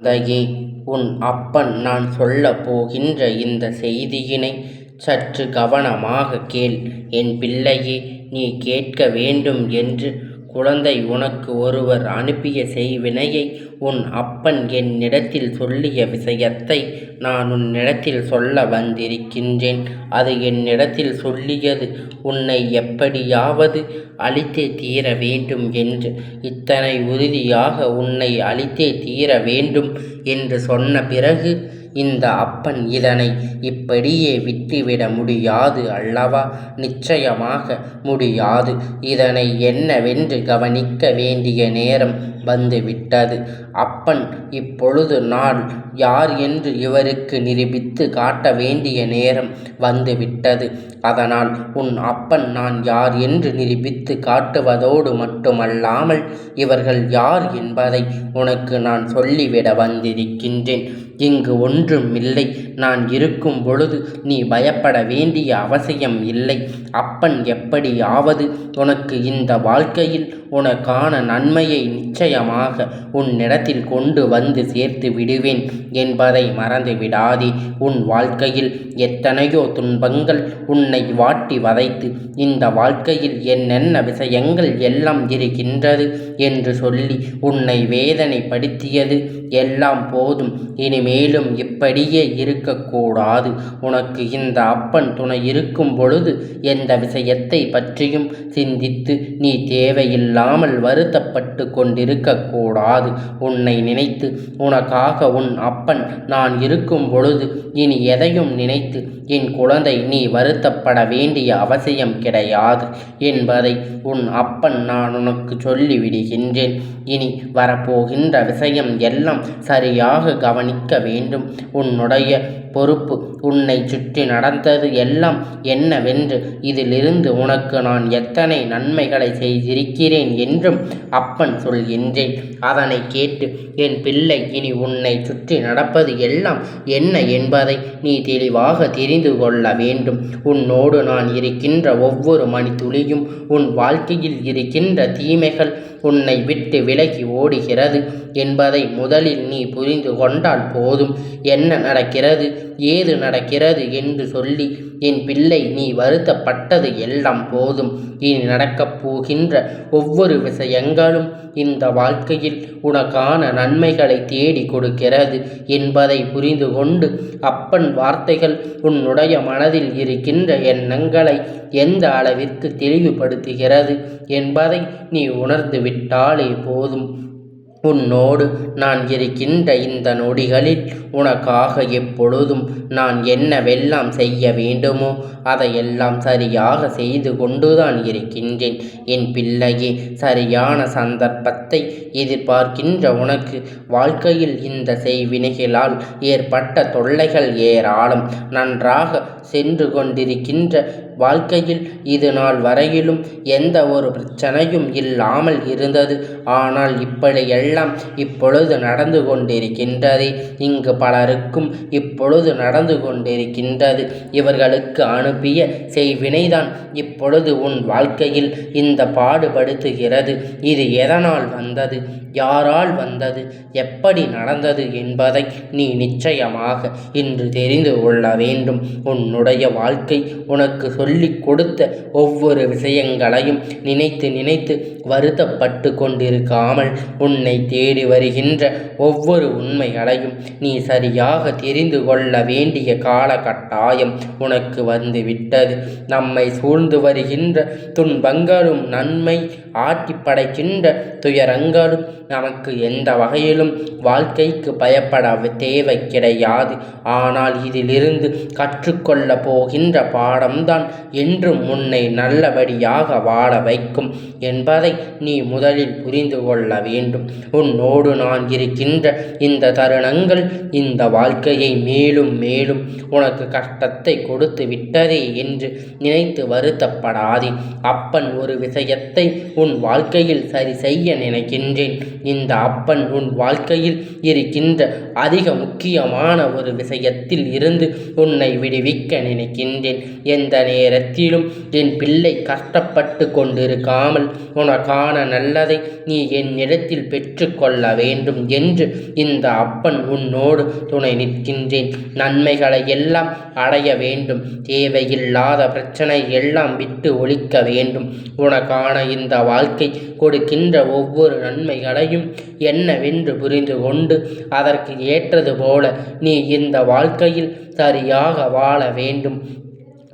குழந்தையே, உன் அப்பன் நான் சொல்லப் போகின்ற இந்த செய்தியினை சற்று கவனமாகக் கேள். என் பிள்ளையே, நீ கேட்க வேண்டும் என்று குழந்தை உனக்கு ஒருவர் அனுப்பிய செய்வினையை உன் அப்பன் என்னிடத்தில் சொல்லிய விஷயத்தை நான் உன்னிடத்தில் சொல்ல வந்திருக்கின்றேன். அது என்னிடத்தில் சொல்லியது உன்னை எப்படியாவது அழித்தே தீர வேண்டும் என்று. இத்தனை உறுதியாக உன்னை அழித்தே தீர வேண்டும் என்று சொன்ன பிறகு இந்த அப்பன் இதனை இப்படியே விட்டுவிட முடியாது அல்லவா? நிச்சயமாக முடியாது. இதனை என்னவென்று கவனிக்க வேண்டிய நேரம் வந்துவிட்டது. அப்பன் இப்பொழுது நான் யார் என்று இவருக்கு நிரூபித்து காட்ட வேண்டிய நேரம் வந்துவிட்டது. அதனால் உன் அப்பன் நான் யார் என்று நிரூபித்து காட்டுவதோடு மட்டுமல்லாமல் இவர்கள் யார் என்பதை உனக்கு நான் சொல்லிவிட வந்திருக்கின்றேன். இங்கு ஒன்றும் இல்லை. நான் இருக்கும் பொழுது நீ பயப்பட வேண்டிய அவசியம் இல்லை. அப்பன் எப்படியாவது உனக்கு இந்த வாழ்க்கையில் உனக்கான நன்மையை நிச்சயமாக உன்னிடத்தில் கொண்டு வந்து சேர்த்து விடுவேன் என்பதை மறந்து விடாதே. உன் வாழ்க்கையில் எத்தனையோ துன்பங்கள் உன்னை வாட்டி வதைத்து இந்த வாழ்க்கையில் என்னென்ன விஷயங்கள் எல்லாம் இருக்கின்றது என்று சொல்லி உன்னை வேதனைப்படுத்தியது எல்லாம் போதும். இனிமேலும் இப்படியே இருக்கக்கூடாது. உனக்கு இந்த அப்பன் துணை இருக்கும் பொழுது எந்த விஷயத்தை பற்றியும் சிந்தித்து நீ தேவையில்லாமல் வருத்தப்பட்டு கொண்டிருக்கக்கூடாது. உன்னை நினைத்து உனக்காக உன் அப்பன் நான் இருக்கும் பொழுது இனி எதையும் நினைத்து என் குழந்தை நீ வருத்தப்பட வேண்டிய அவசியம் கிடையாது என்பதை உன் அப்பன் நான் உனக்கு சொல்லிவிடுகின்றேன். இனி வரப்போகின்ற விஷயம் எல்லாம் சரியாக கவனிக்க வேண்டும். உன்னுடைய பொறுப்பு உன்னை சுற்றி நடந்தது எல்லாம் என்னவென்று, இதிலிருந்து உனக்கு நான் எத்தனை நன்மைகளை செய்திருக்கிறேன் என்றும் அப்பன் சொல்கின்றேன். அதனை கேட்டு என் பிள்ளை இனி உன்னை சுற்றி நடப்பது எல்லாம் என்ன என்பதை நீ தெளிவாக தெரிந்து கொள்ள வேண்டும். உன்னோடு நான் இருக்கின்ற ஒவ்வொரு மணித்துளியும் உன் வாழ்க்கையில் இருக்கின்ற தீமைகள் உன்னை விட்டு விலகி ஓடுகிறது என்பதை முதலில் நீ புரிந்து கொண்டால் போதும். என்ன நடக்கிறது, ஏது நடக்கிறது என்று சொல்லி என் பிள்ளை நீ வருத்தப்பட்டது எல்லாம் போதும். இனி நடக்கப் போகின்ற ஒவ்வொரு விஷயங்களும் இந்த வாழ்க்கையில் உனக்கான நன்மைகளை தேடி கொடுக்கிறது என்பதை புரிந்து கொண்டு அப்பன் வார்த்தைகள் உன்னுடைய மனதில் இருக்கின்ற எண்ணங்களை எந்த அளவிற்கு தெளிவுபடுத்துகிறது என்பதை நீ உணர்ந்து விட்டாலே போதும். உன்னோடு நான் இருக்கின்ற இந்த நொடிகளில் உனக்காக எப்பொழுதும் நான் என்னவெல்லாம் செய்ய வேண்டுமோ அதையெல்லாம் சரியாக செய்து கொண்டுதான் இருக்கின்றேன். என் பிள்ளையே, சரியான சந்தர்ப்பத்தை எதிர்பார்க்கின்ற உனக்கு வாழ்க்கையில் இந்த செய்வினைகளால் ஏற்பட்ட தொல்லைகள் ஏராளம். நன்றாக சென்று கொண்டிருக்கின்ற வாழ்க்கையில் இது நாள் வரையிலும் எந்த ஒரு பிரச்சனையும் இல்லாமல் இருந்தது. ஆனால் இப்படியெல்லாம் இப்பொழுது நடந்து கொண்டிருக்கின்றது. இங்கு பலருக்கும் இப்பொழுது நடந்து கொண்டிருக்கின்றது. இவர்களுக்கு அனுப்பிய செய்வினைதான் இப்பொழுது உன் வாழ்க்கையில் இந்த பாடுபடுத்துகிறது. இது எதனால் வந்தது, யாரால் வந்தது, எப்படி நடந்தது என்பதை நீ நிச்சயமாக இன்று தெரிந்து கொள்ள வேண்டும். உன்னுடைய வாழ்க்கை உனக்கு சொல்லிக் கொடுத்த ஒவ்வொரு விஷயங்களையும் நினைத்து நினைத்து வருத்தப்பட்டு கொண்டிருக்காமல் உன்னை தேடி வருகின்ற ஒவ்வொரு உண்மைகளையும் நீ சரியாக தெரிந்து கொள்ள வேண்டிய காலகட்டாயம் உனக்கு வந்துவிட்டது. நம்மை சூழ்ந்து வருகின்ற துன்பங்களும் நன்மை ஆட்டி படைக்கின்ற துயரங்களும் நமக்கு எந்த வகையிலும் வாழ்க்கைக்கு பயப்பட தேவை கிடையாது. ஆனால் இதிலிருந்து கற்றுக்கொள்ள போகின்ற பாடம்தான் என்றும் உன்னை நல்லபடியாக வாழ வைக்கும் என்பதை நீ முதலில் புரிந்து கொள்ள வேண்டும். உன்னோடு நான் இருக்கின்ற இந்த தருணங்கள் இந்த வாழ்க்கையை மேலும் மேலும் உனக்கு கஷ்டத்தை கொடுத்து விட்டதே என்று நினைத்து வருத்தப்படாதே. அப்பன் ஒரு விஷயத்தை உன் வாழ்க்கையில் சரி செய்ய நினைக்கின்றேன். இந்த அப்பன் உன் வாழ்க்கையில் இருக்கின்ற அதிக முக்கியமான ஒரு விஷயத்தில் இருந்து உன்னை விடுவிக்க நினைக்கின்றேன். எந்த நேரத்திலும் என் பிள்ளை கஷ்டப்பட்டு கொண்டிருக்காமல் உனக்கான நல்லதை நீ என்னிடத்தில் பெற்று கொள்ள வேண்டும் என்று இந்த அப்பன் உன்னோடு துணை நிற்கின்றேன். நன்மைகளை எல்லாம் அடைய வேண்டும். தேவையில்லாத பிரச்சனை எல்லாம் விட்டு ஒழிக்க வேண்டும். உனக்கான இந்த வாழ்க்கை கொடுக்கின்ற ஒவ்வொரு நன்மைகளையும் என்னவென்று புரிந்து கொண்டு அதற்கு ஏற்றது போல நீ இந்த வாழ்க்கையில் சரியாக வாழ வேண்டும்.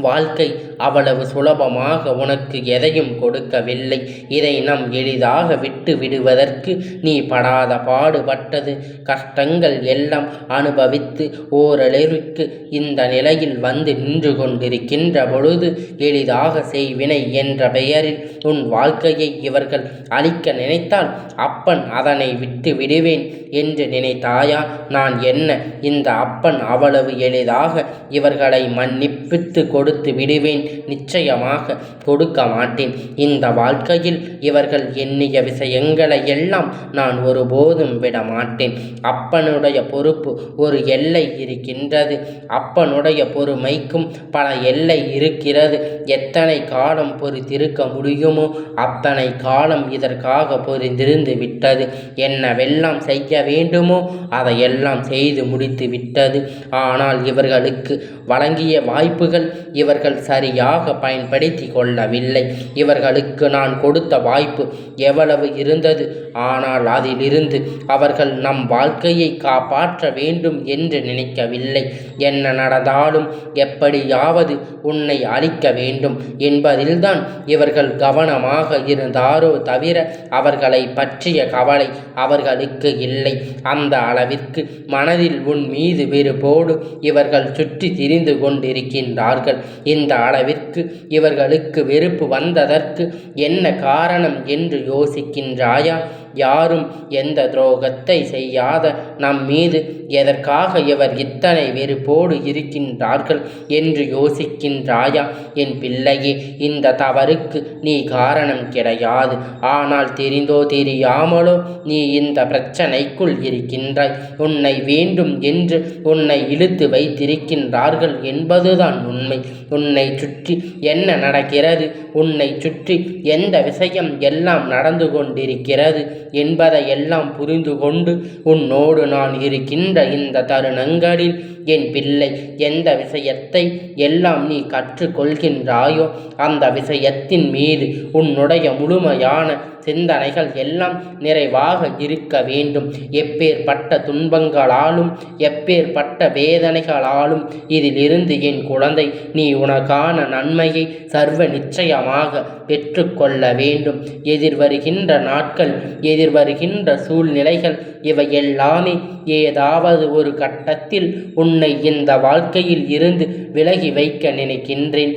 வாழ்க்கை அவ்வளவு சுலபமாக உனக்கு எதையும் கொடுக்கவில்லை. இதை நம் எளிதாக விட்டு விடுவதற்கு நீ படாத பாடுபட்டது கஷ்டங்கள் எல்லாம் அனுபவித்து ஓரளவிற்கு இந்த நிலையில் வந்து நின்று கொண்டிருக்கின்ற பொழுது எளிதாக செய்வினை என்ற பெயரில் உன் வாழ்க்கையை இவர்கள் அழிக்க நினைத்தால் அப்பன் அதனை விட்டு விடுவேன் என்று நினைத்தாயா? நான் என்ன இந்த அப்பன் அவ்வளவு எளிதாக இவர்களை மன்னிப்பித்து கொடுத்து விடுவேன்? நிச்சயமாக கொடுக்க மாட்டேன். இந்த வாழ்க்கையில் இவர்கள் எண்ணிய விஷயங்களை எல்லாம் நான் ஒருபோதும் விட மாட்டேன். அப்பனுடைய பொறுப்பு ஒரு எல்லை இருக்கின்றது. அப்பனுடைய பொறுமைக்கும் பல எல்லை இருக்கிறது. எத்தனை காலம் பொறுத்திருக்க முடியுமோ அத்தனை காலம் இதற்காக பொறுத்திருந்து விட்டது. என்னவெல்லாம் செய்ய வேண்டுமோ அதையெல்லாம் செய்து முடித்து விட்டது. ஆனால் இவர்களுக்கு வழங்கிய வாய்ப்புகள் இவர்கள் சரியாக பயன்படுத்தி கொள்ளவில்லை. இவர்களுக்கு நான் கொடுத்த வாய்ப்பு எவ்வளவு இருந்தது, ஆனால் அதிலிருந்து அவர்கள் நம் வாழ்க்கையை காப்பாற்ற வேண்டும் என்று நினைக்கவில்லை. என்ன நடந்தாலும் எப்படியாவது உன்னை அழிக்க வேண்டும் என்பதில்தான் இவர்கள் கவனமாக இருந்தாரோ தவிர அவர்களை பற்றிய கவலை அவர்களுக்கு இல்லை. அந்த அளவிற்கு மனதில் உன் மீது வெறுப்போடு இவர்கள் சுற்றி திரிந்து கொண்டிருக்கின்றார்கள். இந்த அளவிற்கு இவர்களுக்கு வெறுப்பு வந்ததற்கு என்ன காரணம் என்று யோசிக்கின்றாயா? யாரும் எந்த துரோகத்தை செய்யாத நம் மீது எதற்காக இவர் இத்தனை வெறுப்போடு இருக்கின்றார்கள் என்று யோசிக்கின்றாயா? என் பிள்ளையே, இந்த தவறுக்கு நீ காரணம் கிடையாது. ஆனால் தெரிந்தோ தெரியாமலோ நீ இந்த பிரச்சனைக்குள் இருக்கின்றாய். உன்னை வேண்டும் என்று உன்னை இழுத்து வைத்திருக்கின்றார்கள் என்பதுதான் உண்மை. உன்னை சுற்றி என்ன நடக்கிறது, உன்னை சுற்றி எந்த விஷயம் எல்லாம் நடந்து கொண்டிருக்கிறது என்பதை எல்லாம் புரிந்து கொண்டு உன்னோடு நான் இருக்கின்ற இந்த தருணங்களில் என் பிள்ளை எந்த விஷயத்தை எல்லாம் நீ கற்றுக்கொள்கின்றாயோ அந்த விஷயத்தின் மீது உன்னுடைய முழுமையான சிந்தனைகள் எல்லாம் நிறைவாக இருக்க வேண்டும். எப்பேற்பட்ட துன்பங்களாலும் எப்பேற்பட்ட வேதனைகளாலும் இதிலிருந்து என் குழந்தை நீ உனக்கான நன்மையை சர்வ நிச்சயமாக பெற்றுக்கொள்ள வேண்டும். எதிர்வருகின்ற நாட்கள், எதிர்வருகின்ற சூழ்நிலைகள் இவை எல்லாமே ஏதாவது ஒரு கட்டத்தில் உன்னை இந்த வாழ்க்கையில் இருந்து விலகி வைக்க நினைக்கின்றேன்.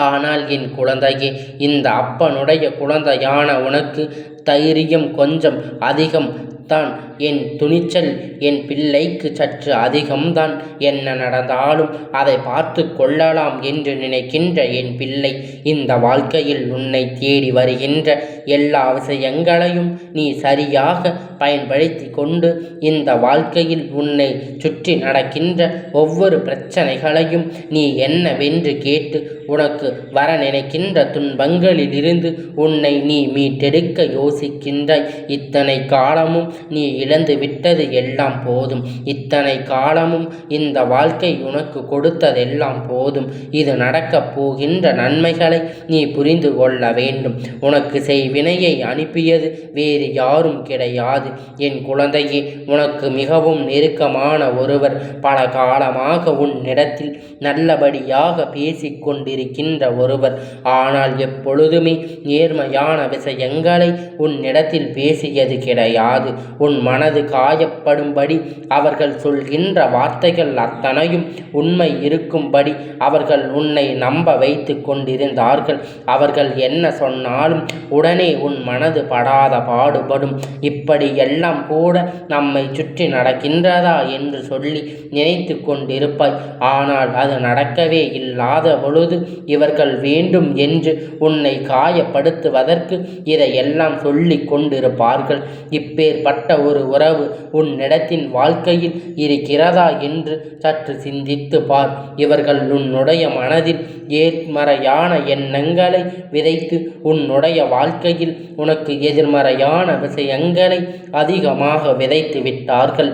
ஆனால் என் குழந்தையே, இந்த அப்பனுடைய குழந்தையான உனக்கு தைரியம் கொஞ்சம் அதிகம் தான். என் துணிச்சல் என் பிள்ளைக்கு சற்று அதிகம்தான். என்ன நடந்தாலும் அதை பார்த்து கொள்ளலாம் என்று நினைக்கின்ற என் பிள்ளை, இந்த வாழ்க்கையில் உன்னை தேடி வருகின்ற எல்லா விஷயங்களையும் நீ சரியாக பயன்படுத்தி கொண்டு இந்த வாழ்க்கையில் உன்னை சுற்றி நடக்கின்ற ஒவ்வொரு பிரச்சனைகளையும் நீ என்னவென்று கேட்டு உனக்கு வர நினைக்கின்ற துன்பங்களிலிருந்து உன்னை நீ மீட்டெடுக்க யோசிக்கின்றாய். இத்தனை காலமும் நீ இழந்து விட்டது எல்லாம் போதும். இத்தனை காலமும் இந்த வாழ்க்கை உனக்கு கொடுத்ததெல்லாம் போதும். இது நடக்கப் போகின்ற நன்மைகளை நீ புரிந்து கொள்ள வேண்டும். உனக்கு செய்வினையை அனுப்பியது வேறு யாரும் கிடையாது. என் குழந்தையே, உனக்கு மிகவும் நெருக்கமான ஒருவர் பல காலமாக உன்னிடத்தில் நல்லபடியாக பேசிக்கொண்டிருக்கின்ற ஒருவர், ஆனால் எப்பொழுதுமே நேர்மையான விஷயங்களை உன்னிடத்தில் பேசியது கிடையாது. உன் மனது காயப்படும்படி அவர்கள் சொல்கின்ற வார்த்தைகள் அத்தனையும் உண்மை இருக்கும்படி அவர்கள் உன்னை நம்ப வைத்து கொண்டிருந்தார்கள். அவர்கள் என்ன சொன்னாலும் உடனே உன் மனது படாத பாடுபடும். இப்படி எல்லாம் கூட நம்மை சுற்றி நடக்கின்றதா என்று சொல்லி நினைத்து கொண்டிருப்பாய். ஆனால் அது நடக்கவே இல்லாத பொழுது இவர்கள் வேண்டும் என்று உன்னை காயப்படுத்துவதற்கு இதையெல்லாம் சொல்லி சொல்லிக் கொண்டிருப்பார்கள். இப்பேற்பட்ட ஒரு உறவு உன்னிடத்தின் வாழ்க்கையில் இருக்கிறதா என்று சற்று சிந்தித்து பார். இவர்கள் உன்னுடைய மனதில் ஏர்மறையான எண்ணங்களை விதைத்து உன்னுடைய வாழ்க்கையில் உனக்கு எதிர்மறையான விஷயங்களை அதிகமாக விதைத்து விட்டார்கள்.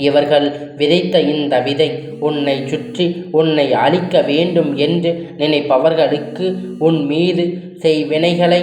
இவர்கள் விதைத்த இந்த விதை உன்னை சுற்றி உன்னை அழிக்க வேண்டும் என்று நினைப்பவர்களுக்கு உன் மீது செய்வினைகளை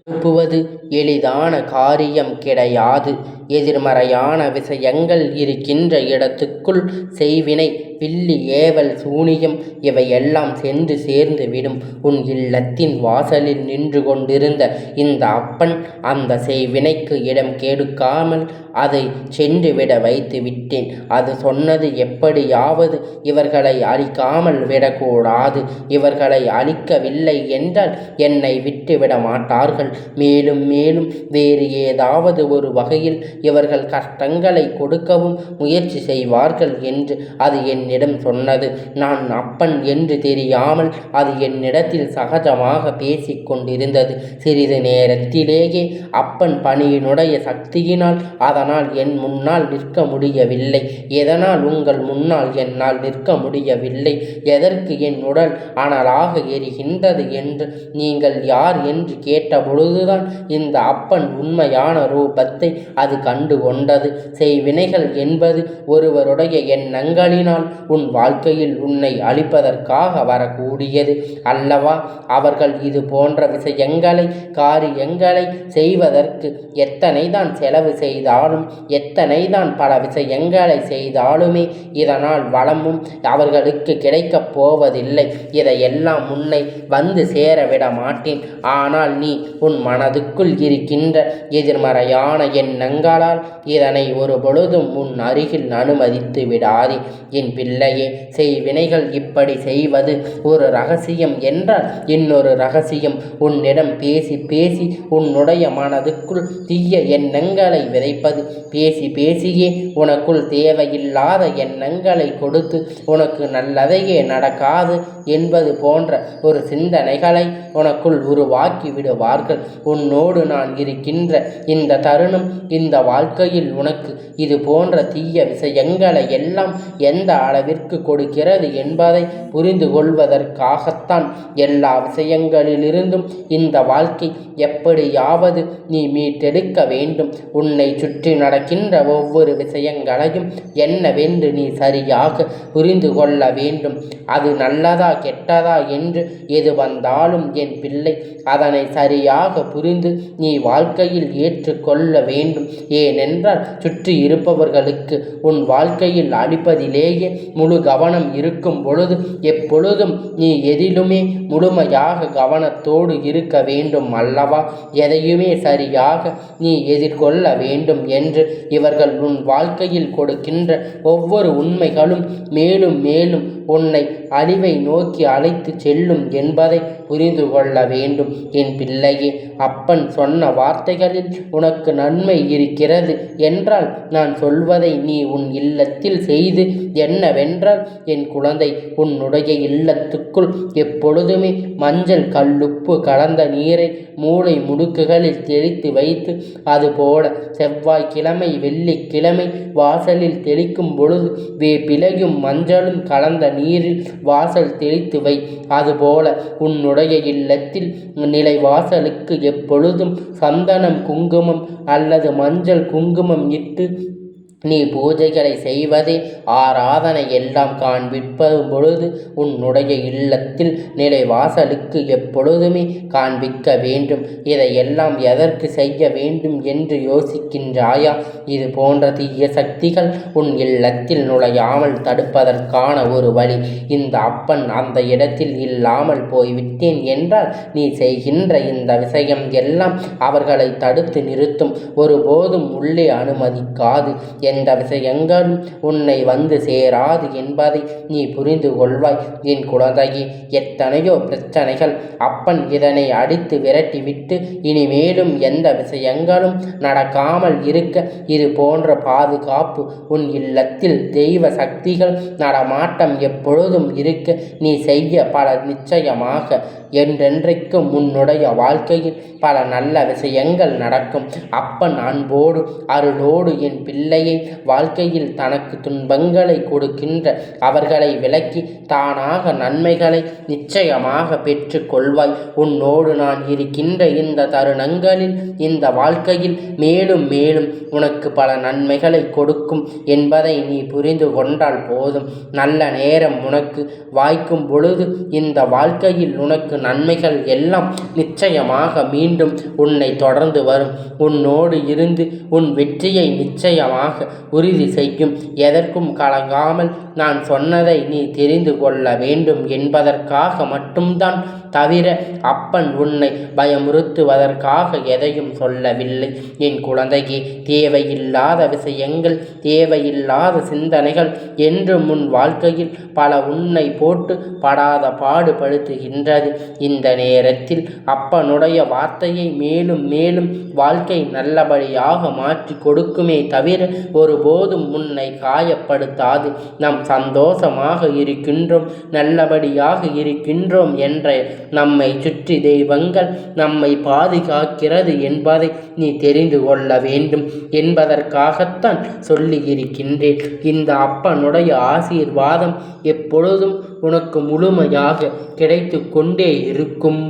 அனுப்புவது எளிதான காரியம் கிடையாது. எதிர்மறையான விஷயங்கள் இருக்கின்ற இடத்துக்குள் செய்வினை, பில்லி, ஏவல், சூனியம் இவையெல்லாம் சென்று சேர்ந்து விடும். உன் இல்லத்தின் வாசலில் நின்று கொண்டிருந்த இந்த அப்பன் அந்த செய்வினைக்கு இடம் கெடுக்காமல் அதை சென்று விட வைத்து விட்டேன். அது சொன்னது எப்படியாவது இவர்களை அழிக்காமல் விடக்கூடாது. இவர்களை அழிக்கவில்லை என்றால் என்னை விட்டுவிட மாட்டார்கள். மேலும் மேலும் வேறு ஏதாவது ஒரு வகையில் இவர்கள் கஷ்டங்களை கொடுக்கவும் முயற்சி செய்வார்கள் என்று அது என்னிடம் சொன்னது. நான் அப்பன் என்று தெரியாமல் அது என்னிடத்தில் சகஜமாக பேசிக் கொண்டிருந்தது. சிறிது நேரத்திலேயே அப்பன் பணியினுடைய சக்தியினால் அதனால் என் முன்னால் நிற்க முடியவில்லை. எதனால் உங்கள் முன்னால் என்னால் நிற்க முடியவில்லை? எதற்கு என் உடல் அனலாக எரிகின்றது என்று நீங்கள் யார் என்று கேட்டபொழுதுதான் இந்த அப்பன் உண்மையான ரூபத்தை அது கண்டு கொண்டது. செய்வினைகள் என்பது ஒருவருடைய எண்ணங்களினால் உன் வாழ்க்கையில் உன்னை அழிப்பதற்காக வரக்கூடியது அல்லவா? அவர்கள் இது போன்ற விஷயங்களை, காரியங்களை செய்வதற்கு எத்தனை தான் செலவு செய்தாலும், எத்தனை தான் பல விஷயங்களை செய்தாலுமே இதனால் வளமும் அவர்களுக்கு கிடைக்கப் போவதில்லை. இதையெல்லாம் உன்னை வந்து சேரவிட மாட்டேன். ஆனால் நீ உன் மனதுக்குள் இருக்கின்ற எதிர்மறையான எண்ணங்களால் இதனை ஒரு பொழுதும் உன் அருகில் அனுமதித்து விடாதே. என் பிள்ளையே, செய்வினைகள் இப்படி செய்வது ஒரு ரகசியம் என்றால் இன்னொரு ரகசியம் உன்னிடம் பேசி பேசி உன்னுடைய மனதுக்குள் தீய எண்ணங்களை விதைப்பது. பேசி பேசியே உனக்குள் தேவையில்லாத எண்ணங்களை கொடுத்து உனக்கு நல்லதையே நடக்காது என்பது போன்ற ஒரு சிந்தனைகளை உனக்குள் உருவாக்கி விடுவார்கள். உன்னோடு நான் இருக்கின்ற இந்த தருணம், இந்த வாழ்க்கையில் உனக்கு இது போன்ற தீய விஷயங்களை எல்லாம் எந்த அளவிற்கு கொடுக்கிறது என்பதை புரிந்து கொள்வதற்காகத்தான். எல்லா விஷயங்களிலிருந்தும் இந்த வாழ்க்கை எப்படியாவது நீ மீட்டெடுக்க வேண்டும். உன்னை சுற்றி நடக்கின்ற ஒவ்வொரு விஷயங்களையும் என்னவென்று நீ சரியாக புரிந்து கொள்ள வேண்டும். அது நல்லதா கெட்டதா என்று எது வந்தாலும் என் பிள்ளை அதனை சரியாக புரிந்து நீ வாழ்க்கையில் ஏற்றுக்கொள்ள வேண்டும். ஏனென்றால் சுற்றி இருப்பவர்களுக்கு உன் வாழ்க்கையில் அளிப்பதிலேயே முழு கவனம் இருக்கும் பொழுது எப்பொழுதும் நீ எதிலுமே முழுமையாக கவனத்தோடு இருக்க வேண்டும் அல்லவா? எதையுமே சரியாக நீ எதிர்கொள்ள வேண்டும் என்று இவர்கள் உன் வாழ்க்கையில் கொடுக்கின்ற ஒவ்வொரு உண்மைகளும் மேலும் மேலும் உன்னை அழிவை நோக்கி அழைத்து செல்லும் என்பதை புரிந்து கொள்ள வேண்டும். என் பிள்ளையே, அப்பன் சொன்ன வார்த்தைகளில் உனக்கு நன்மை இருக்கிறது என்றால் நான் சொல்வதை நீ உன் இல்லத்தில் செய்து என்னவென்றால், என் குழந்தை, உன்னுடைய இல்லத்துக்குள் எப்பொழுதுமே மஞ்சள் கல்லுப்பு கலந்த நீரை மூளை முடுக்குகளில் தெளித்து வைத்து, அதுபோல செவ்வாய்க்கிழமை, வெள்ளிக்கிழமை வாசலில் தெளிக்கும் பொழுது வேப்பிலையும் மஞ்சளும் கலந்த நீரில் வாசல் தெளித்து வை. அதுபோல உன்னுடைய இல்லத்தில் நிலை வாசலுக்கு எப்பொழுதும் சந்தனம், குங்குமம் அல்லது மஞ்சள் குங்குமம் இட்டு நீ பூஜைகளை செய்வதே ஆராதனை எல்லாம் காண்பிப்பதும் பொழுது உன்னுடைய இல்லத்தில் நிலை வாசலுக்கு எப்பொழுதுமே காண்பிக்க வேண்டும். இதையெல்லாம் எதற்கு செய்ய வேண்டும் என்று யோசிக்கின்றாயா? இது போன்ற தீய சக்திகள் உன் இல்லத்தில் நுழையாமல் தடுப்பதற்கான ஒரு வழி. இந்த அப்பன் அந்த இடத்தில் இல்லாமல் போய்விட்டேன் என்றால் நீ செய்கின்ற இந்த விஷயம் எல்லாம் அவர்களை தடுத்து நிறுத்தும். ஒருபோதும் உள்ளே அனுமதிக்காது. எந்த விஷயங்களும் உன்னை வந்து சேராது என்பதை நீ புரிந்து கொள்வாய். என் குழந்தையே, எத்தனையோ பிரச்சனைகள். அப்பன் இதனை அடித்து விரட்டிவிட்டு இனிமேலும் எந்த விஷயங்களும் நடக்காமல் இருக்க இது போன்ற பாதுகாப்பு உன் இல்லத்தில் தெய்வ சக்திகள் நடமாட்டம் எப்பொழுதும் இருக்க நீ செய்ய பல நிச்சயமாக என்றென்றைக்கும் உன்னுடைய வாழ்க்கையில் பல நல்ல விஷயங்கள் நடக்கும். அப்பன் அன்போடு அருளோடு என் பிள்ளையை வாழ்க்கையில் தனக்கு துன்பங்களை கொடுக்கின்ற அவர்களை விலக்கி தானாக நன்மைகளை நிச்சயமாக பெற்று கொள்வாய். உன்னோடு நான் இருக்கின்ற இந்த தருணங்களில் இந்த வாழ்க்கையில் மேலும் மேலும் உனக்கு பல நன்மைகளை கொடுக்கும் என்பதை நீ புரிந்து கொண்டால் போதும். நல்ல நேரம் உனக்கு வாய்க்கும் பொழுது இந்த வாழ்க்கையில் உனக்கு நன்மைகள் எல்லாம் நிச்சயமாக மீண்டும் உன்னை தொடர்ந்து வரும். உன்னோடு இருந்து உன் வெற்றியை நிச்சயமாக உறுதி செய்யும். எதற்கும் கலங்காமல் நான் சொன்னதை நீ தெரிந்து கொள்ள வேண்டும் என்பதற்காக மட்டும்தான் தவிர அப்பன் உன்னை பயமுறுத்துவதற்காக எதையும் சொல்லவில்லை. என் குழந்தையே, தேவையில்லாத விஷயங்கள், தேவையில்லாத சிந்தனைகள் என்று முன் வாழ்க்கையில் பல உன்னை போட்டு படாத பாடுபடுத்துகின்றது. இந்த நேரத்தில் அப்பனுடைய வார்த்தையை மேலும் மேலும் வாழ்க்கை நல்லபடியாக மாற்றி கொடுக்குமே தவிர ஒருபோதும் உன்னை காயப்படுத்தாது. நாம் சந்தோஷமாக இருக்கின்றோம், நல்லபடியாக இருக்கின்றோம் என்ற நம்மை சுற்றி தெய்வங்கள் நம்மை பாதுகாக்கிறது என்பதை நீ தெரிந்து கொள்ள வேண்டும் என்பதற்காகத்தான் சொல்லி இருக்கின்றேன். இந்த அப்பனுடைய ஆசீர்வாதம் எப்பொழுதும் உனக்கு முழுமையாக கிடைத்து கொண்டே இருக்கும்.